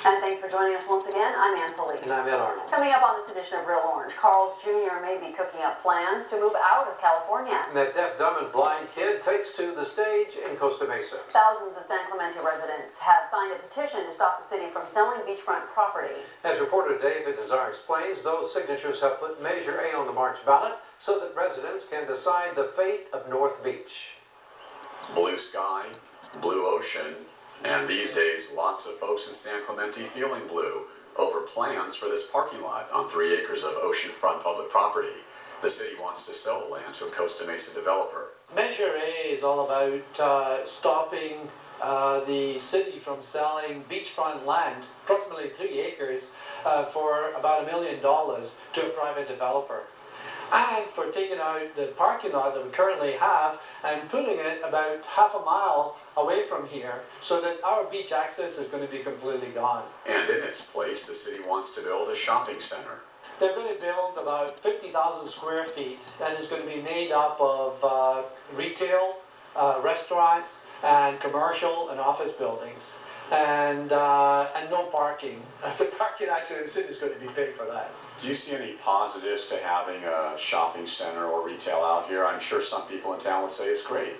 And thanks for joining us once again. I'm Ann Police. And I'm Ed Arnold. Coming up on this edition of Real Orange, Carl's Jr. may be cooking up plans to move out of California. And that deaf, dumb, and blind kid takes to the stage in Costa Mesa. Thousands of San Clemente residents have signed a petition to stop the city from selling beachfront property. As reporter David Desar explains, those signatures have put Measure A on the March ballot so that residents can decide the fate of North Beach. Blue sky, blue ocean, and these days lots of folks in San Clemente feeling blue over plans for this parking lot on 3 acres of oceanfront public property. The city wants to sell the land to a Costa Mesa developer. Measure A is all about stopping the city from selling beachfront land, approximately 3 acres, for about $1 million to a private developer. And for taking out the parking lot that we currently have and putting it about half a mile away from here so that our beach access is going to be completely gone. And in its place, the city wants to build a shopping center. They're going to build about 50,000 square feet, and it's going to be made up of retail, restaurants, and commercial and office buildings. And no parking. The parking actually in the city is going to be paid for that. Do you see any positives to having a shopping center or retail out here? I'm sure some people in town would say it's great.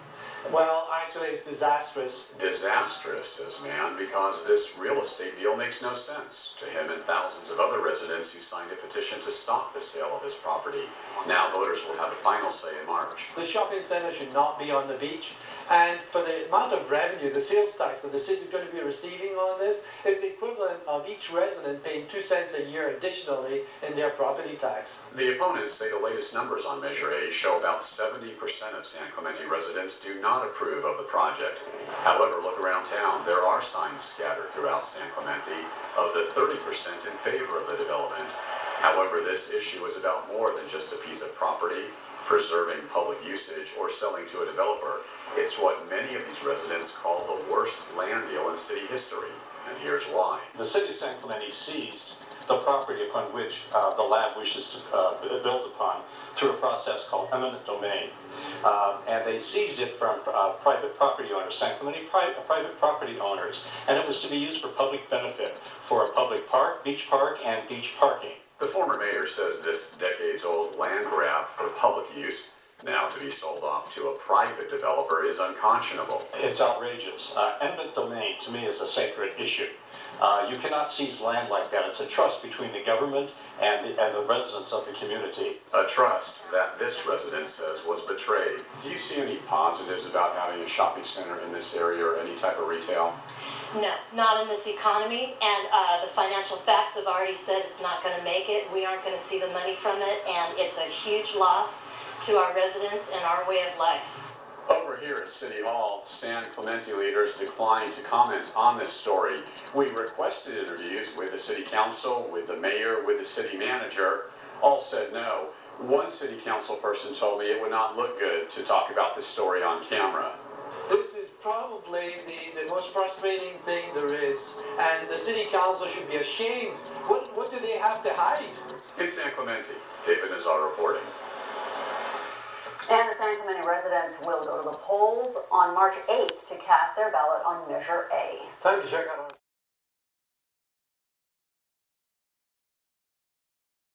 Well, actually, it's disastrous. Disastrous, says man, because this real estate deal makes no sense to him and thousands of other residents who signed a petition to stop the sale of this property. Now voters will have the final say in March. The shopping center should not be on the beach, and for the amount of revenue, the sales tax that the city is going to be receiving on this is the equivalent of each resident paying 2 cents a year additionally in their property tax. The opponents say the latest numbers on Measure A show about 70% of San Clemente residents do not approve of the project. However, look around town. There are signs scattered throughout San Clemente of the 30% in favor of the development. However, this issue is about more than just a piece of property, preserving public usage, or selling to a developer. It's what many of these residents call the worst land deal in city history, and here's why. The city of San Clemente seized the property upon which the lab wishes to build upon through a process called eminent domain. And they seized it from private property owners, San Clemente private property owners, and it was to be used for public benefit for a public park, beach park, and beach parking. The former mayor says this decades-old land grab for public use, now to be sold off to a private developer, is unconscionable. It's outrageous. Eminent domain, to me, is a sacred issue. You cannot seize land like that. It's a trust between the government and the residents of the community. A trust that this resident says was betrayed. Do you see any positives about having a shopping center in this area or any type of retail? No, not in this economy, and the financial facts have already said it's not going to make it. We aren't going to see the money from it, and it's a huge loss to our residents and our way of life. Over here at City Hall, San Clemente leaders declined to comment on this story. We requested interviews with the city council, with the mayor, with the city manager. All said no. One city council person told me it would not look good to talk about this story on camera. This is probably the most frustrating thing there is, and the city council should be ashamed. What do they have to hide? In San Clemente, David Nazar reporting. And the San Clemente residents will go to the polls on March 8th to cast their ballot on Measure A. Time to check out our